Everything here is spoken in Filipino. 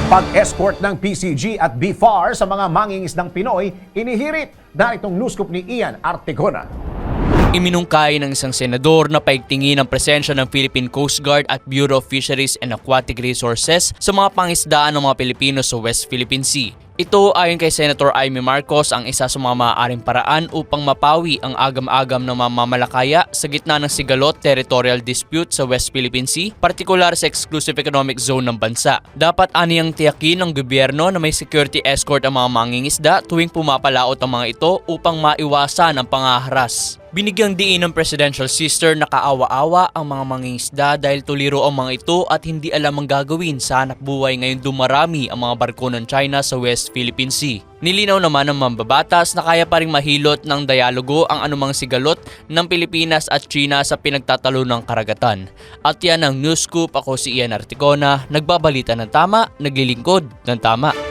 Pag-escort ng PCG at BFAR sa mga mangingisdang Pinoy, inihirit. Daritong news scoop ni Ian Artegona. Iminungkay ng isang senador na paigtingin ang presensya ng Philippine Coast Guard at Bureau of Fisheries and Aquatic Resources sa mga pangisdaan ng mga Pilipino sa West Philippine Sea. Ito ayon kay Senator Amy Marcos ang isa sa mga maaaring paraan upang mapawi ang agam-agam ng mamamalakaya sa gitna ng sigalot territorial dispute sa West Philippine Sea, partikular sa Exclusive Economic Zone ng bansa. Dapat aniyang tiyakin ng gobyerno na may security escort ang mga mangingisda tuwing pumapalaot ang mga ito upang maiwasan ang pangaharas. Binigyang diin ng presidential sister na kaawa-awa ang mga mangingisda dahil tuliro ang mga ito at hindi alam ang gagawin sa hanapbuhay ngayon dumarami ang mga barko ng China sa West Philippine Sea. Nilinaw naman ng mambabatas na kaya pa ring mahilot ng dialogo ang anumang sigalot ng Pilipinas at China sa pinagtatalo ng karagatan. At yan ang News Scoop. Ako si Ian Artegona, nagbabalita ng tama, naglilingkod ng tama.